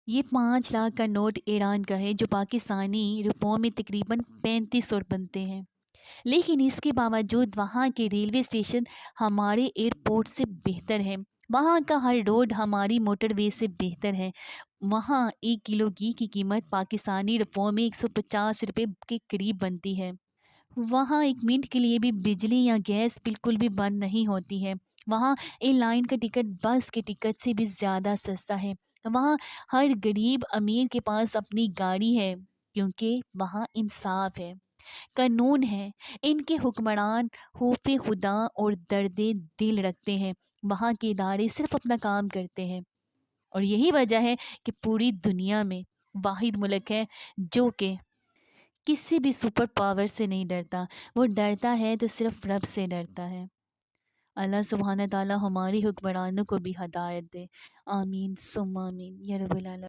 یہ 5 لاکھ کا نوٹ ایران کا ہے جو پاکستانی روپوں میں تقریباً 3500 بنتے ہیں، لیکن اس کے باوجود وہاں کے ریلوے اسٹیشن ہمارے ایئرپورٹ سے بہتر ہیں، وہاں کا ہر روڈ ہماری موٹر وے سے بہتر ہے، وہاں 1 کلو گھی کی قیمت پاکستانی روپوں میں 150 روپے کے قریب بنتی ہے، وہاں 1 منٹ کے لیے بھی بجلی یا گیس بالکل بھی بند نہیں ہوتی ہے، وہاں ایئر لائن کا ٹکٹ بس کے ٹکٹ سے بھی زیادہ سستا ہے، وہاں ہر غریب امیر کے پاس اپنی گاڑی ہے کیونکہ وہاں انصاف ہے، قانون ہے، ان کے حکمران خوف خدا اور درد دل رکھتے ہیں، وہاں کے ادارے صرف اپنا کام کرتے ہیں، اور یہی وجہ ہے کہ پوری دنیا میں واحد ملک ہے جو کہ کسی بھی سپر پاور سے نہیں ڈرتا، وہ ڈرتا ہے تو صرف رب سے ڈرتا ہے۔ اللہ سبحانہ تعالیٰ ہماری حکمرانوں کو بھی ہدایت دے، آمین ثم آمین یا رب العالمین۔